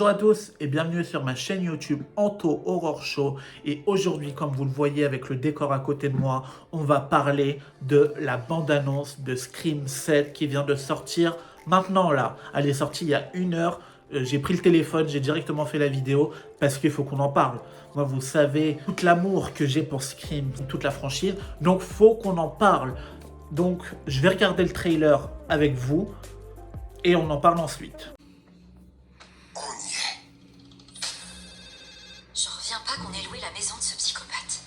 Bonjour à tous et bienvenue sur ma chaîne YouTube Anto Horror Show. Et aujourd'hui, comme vous le voyez avec le décor à côté de moi, on va parler de la bande-annonce de Scream 7 qui vient de sortir maintenant là. Elle est sortie il y a 1 heure. J'ai pris le téléphone, j'ai directement fait la vidéo parce qu'il faut qu'on en parle. Moi, vous savez tout l'amour que j'ai pour Scream, toute la franchise, donc faut qu'on en parle. Donc, je vais regarder le trailer avec vous et on en parle ensuite. On y est. Je reviens pas qu'on ait loué la maison de ce psychopathe.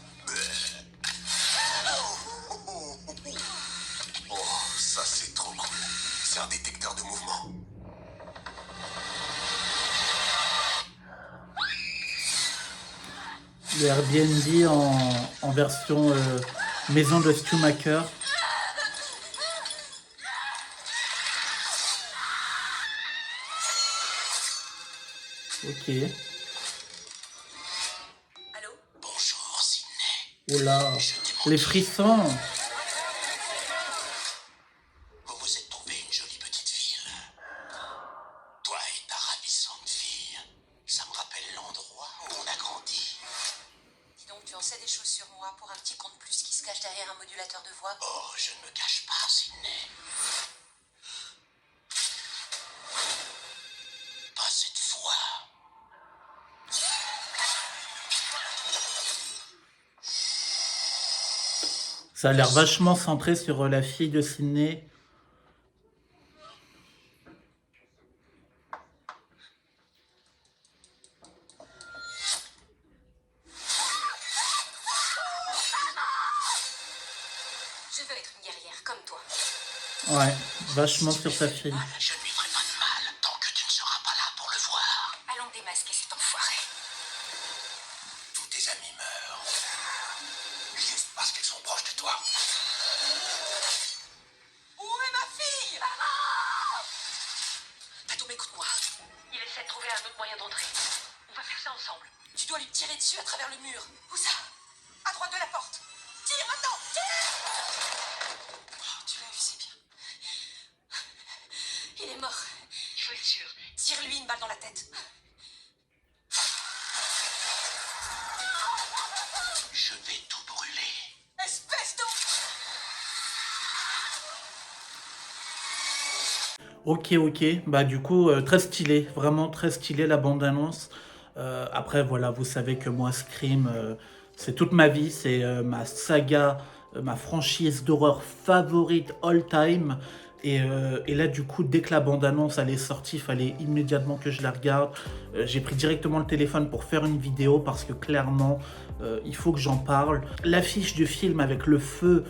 Oh, ça c'est trop cool. C'est un détecteur de mouvement. Le Airbnb en version maison de Schumacher. Ok. Allô? Bonjour, Sydney. Oh là, les frissons. Vous vous êtes trouvé une jolie petite ville. Toi et ta ravissante fille. Ça me rappelle l'endroit où on a grandi. Dis donc, tu en sais des choses sur moi pour un petit con de plus qui se cache derrière un modulateur de voix? Oh, je ne me cache pas, Sydney. Pas cette fois. Ça a l'air vachement centré sur la fille de Sydney. Je veux être une guerrière comme toi. Ouais, vachement sur sa fille. Je ne lui ferai pas de mal tant que tu ne seras pas là pour le voir. Allons démasquer cet enfoiré. Tous tes amis meurent. Juste parce qu'ils sont proches de toi. Où est ma fille? Tatum, écoute-moi. Il essaie de trouver un autre moyen d'entrer. On va faire ça ensemble. Tu dois lui tirer dessus à travers le mur. Où ça? À droite de la porte. Tire maintenant! Tire! Oh, tu l'as vu, c'est bien. Il est mort. Il faut être sûr. Tire-lui une balle dans la tête. Je vais tout brûler. Espèce de... Ok. Bah du coup, très stylé. Vraiment très stylé la bande-annonce. Après, voilà, vous savez que moi, Scream, c'est toute ma vie. C'est ma saga, ma franchise d'horreur favorite all time. Et là, du coup, dès que la bande-annonce elle est sortie, il fallait immédiatement que je la regarde. J'ai pris directement le téléphone pour faire une vidéo parce que clairement, il faut que j'en parle. L'affiche du film avec le feu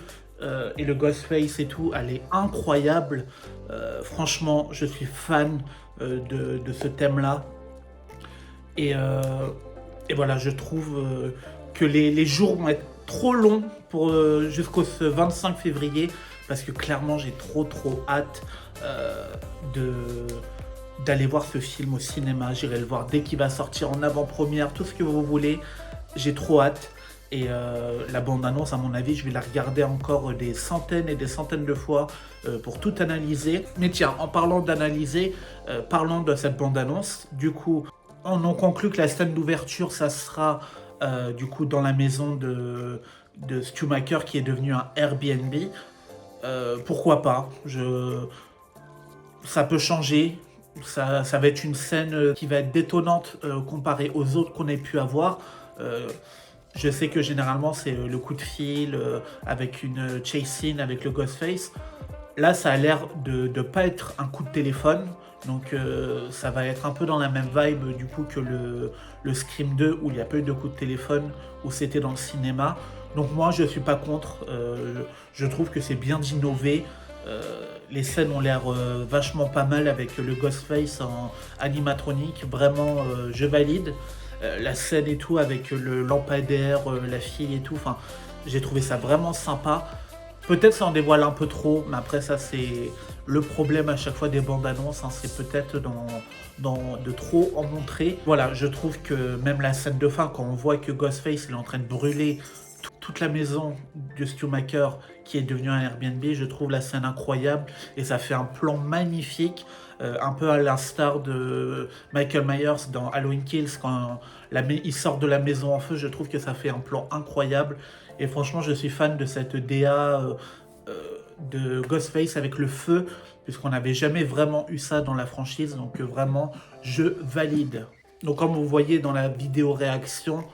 et le Ghostface et tout, elle est incroyable. Franchement, je suis fan de ce thème-là. Et voilà, je trouve que les jours vont être trop longs pour jusqu'au ce 25 février parce que clairement j'ai trop hâte de d'aller voir ce film au cinéma. J'irai le voir dès qu'il va sortir en avant-première, tout ce que vous voulez. J'ai trop hâte. Et la bande-annonce, à mon avis, je vais la regarder encore des centaines et des centaines de fois pour tout analyser. Mais tiens, en parlant d'analyser, parlons de cette bande-annonce. Du coup, on en conclut que la scène d'ouverture, ça sera du coup dans la maison de Schumacher qui est devenu un Airbnb. Pourquoi pas? Ça peut changer. Ça va être une scène qui va être détonnante comparée aux autres qu'on ait pu avoir. Je sais que généralement c'est le coup de fil avec une chase scene avec le Ghostface. Là, ça a l'air de ne pas être un coup de téléphone. Donc ça va être un peu dans la même vibe du coup que le Scream 2 où il n'y a pas eu de coup de téléphone, où c'était dans le cinéma. Donc moi je suis pas contre, je trouve que c'est bien d'innover. Les scènes ont l'air vachement pas mal avec le Ghostface en animatronique, vraiment je valide. La scène et tout avec le lampadaire, la fille et tout, enfin j'ai trouvé ça vraiment sympa. Peut-être ça en dévoile un peu trop, mais après ça c'est le problème à chaque fois des bandes annonces, hein, c'est peut-être de trop en montrer. Voilà, je trouve que même la scène de fin, quand on voit que Ghostface il est en train de brûler toute la maison de Schumacher qui est devenu un Airbnb, je trouve la scène incroyable et ça fait un plan magnifique un peu à l'instar de Michael Myers dans Halloween Kills, quand il sort de la maison en feu. Je trouve que ça fait un plan incroyable. Et franchement, je suis fan de cette DA de Ghostface avec le feu, puisqu'on n'avait jamais vraiment eu ça dans la franchise. Donc vraiment, je valide. Donc comme vous voyez dans la vidéo réaction,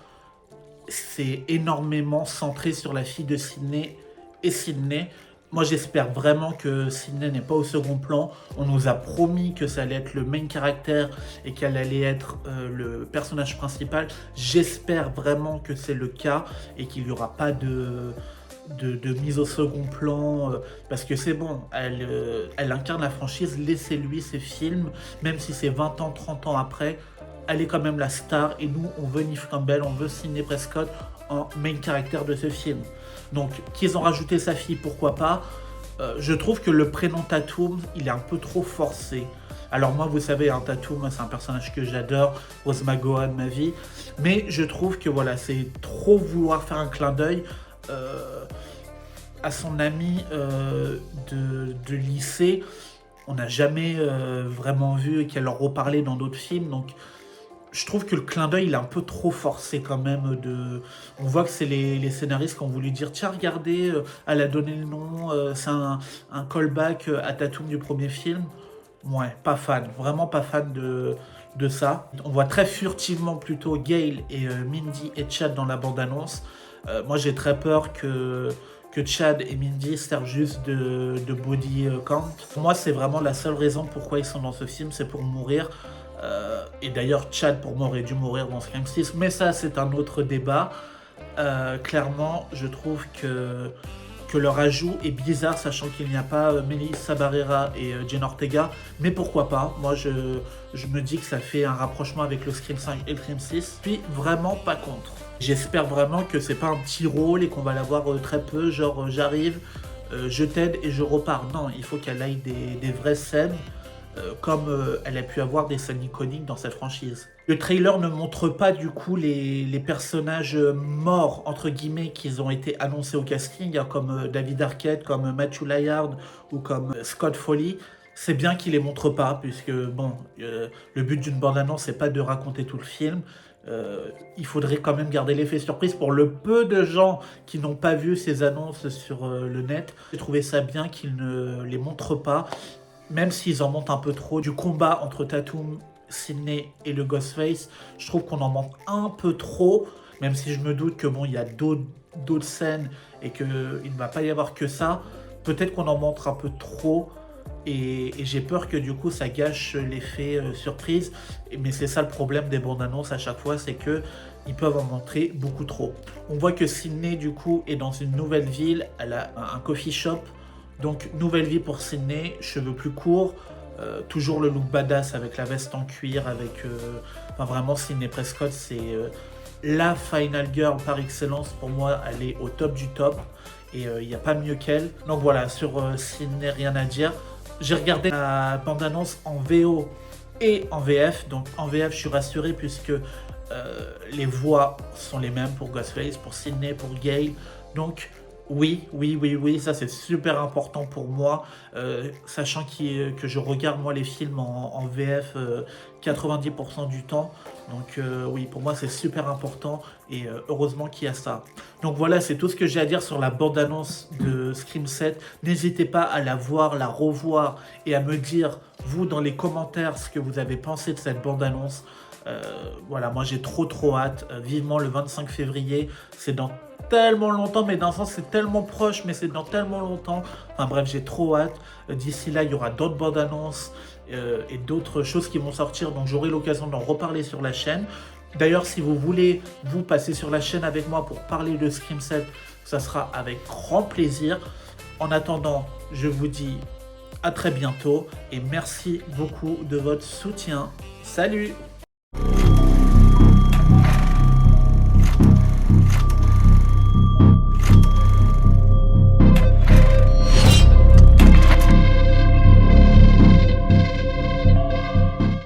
c'est énormément centré sur la fille de Sidney et Sidney. Moi, j'espère vraiment que Sidney n'est pas au second plan. On nous a promis que ça allait être le main caractère et qu'elle allait être le personnage principal. J'espère vraiment que c'est le cas et qu'il n'y aura pas de mise au second plan, parce que c'est bon, elle incarne la franchise, laissez-lui ses films, même si c'est 20 ans, 30 ans après, elle est quand même la star, et nous, on veut Neve Campbell, on veut Sidney Prescott en main caractère de ce film. Donc, qu'ils ont rajouté sa fille, pourquoi pas. Je trouve que le prénom Tatum, il est un peu trop forcé. Alors moi, vous savez, hein, Tatum, c'est un personnage que j'adore, Rose McGowan, ma vie, mais je trouve que voilà, c'est trop vouloir faire un clin d'œil à son ami de lycée. On n'a jamais vraiment vu qu'elle leur reparlait dans d'autres films, donc je trouve que le clin d'œil il est un peu trop forcé quand même. On voit que c'est les scénaristes qui ont voulu dire tiens regardez, elle a donné le nom, c'est un callback à Tatum du premier film. Ouais, pas fan, vraiment pas fan de ça. On voit très furtivement plutôt Gale et Mindy et Chad dans la bande-annonce. Moi j'ai très peur que Chad et Mindy servent juste de body count. Pour moi c'est vraiment la seule raison pourquoi ils sont dans ce film, c'est pour mourir. Et d'ailleurs Chad pour moi aurait dû mourir dans Scream 6, mais ça c'est un autre débat. Clairement je trouve que leur ajout est bizarre, sachant qu'il n'y a pas Melissa Barrera et Jenna Ortega, mais pourquoi pas. Moi je me dis que ça fait un rapprochement avec le Scream 5 et le Scream 6, puis vraiment pas contre. J'espère vraiment que c'est pas un petit rôle et qu'on va l'avoir très peu, genre j'arrive, je t'aide et je repars. Non, il faut qu'elle aille des vraies scènes, comme elle a pu avoir des scènes iconiques dans cette franchise. Le trailer ne montre pas du coup les personnages morts, entre guillemets, qui ont été annoncés au casting, hein, comme David Arquette, comme Matthew Lillard ou comme Scott Foley. C'est bien qu'il les montre pas, puisque bon, le but d'une bande-annonce, c'est pas de raconter tout le film. Il faudrait quand même garder l'effet surprise pour le peu de gens qui n'ont pas vu ces annonces sur le net. J'ai trouvé ça bien qu'ils ne les montrent pas, même s'ils en montrent un peu trop. Du combat entre Tatum, Sidney et le Ghostface, je trouve qu'on en montre un peu trop, même si je me doute que bon, il y a d'autres scènes et qu'il ne va pas y avoir que ça. Peut-être qu'on en montre un peu trop. Et j'ai peur que du coup ça gâche l'effet surprise, mais c'est ça le problème des bandes annonces à chaque fois, c'est que ils peuvent en montrer beaucoup trop. On voit que Sidney du coup est dans une nouvelle ville, elle a un coffee shop, donc nouvelle vie pour Sidney, cheveux plus courts, toujours le look badass avec la veste en cuir, avec enfin vraiment Sidney Prescott c'est la final girl par excellence. Pour moi elle est au top du top et il n'y a pas mieux qu'elle. Donc voilà, sur Sidney rien à dire. J'ai regardé la bande-annonce en VO et en VF. Donc en VF, je suis rassuré puisque les voix sont les mêmes pour Ghostface, pour Sidney, pour Gale. Donc oui, ça c'est super important pour moi. Sachant que je regarde moi les films en VF 90% du temps. Donc oui, pour moi c'est super important et heureusement qu'il y a ça. Donc voilà, c'est tout ce que j'ai à dire sur la bande-annonce de Scream 7. N'hésitez pas à la voir, la revoir et à me dire, vous, dans les commentaires, ce que vous avez pensé de cette bande-annonce. Voilà, moi j'ai trop hâte. Vivement le 25 février, c'est dans tellement longtemps, mais d'un sens c'est tellement proche, mais c'est dans tellement longtemps. Enfin bref, j'ai trop hâte. D'ici là, il y aura d'autres bandes annonces et d'autres choses qui vont sortir, donc j'aurai l'occasion d'en reparler sur la chaîne. D'ailleurs, si vous voulez vous passer sur la chaîne avec moi pour parler de Scream 7, ça sera avec grand plaisir. En attendant, je vous dis à très bientôt et merci beaucoup de votre soutien. Salut!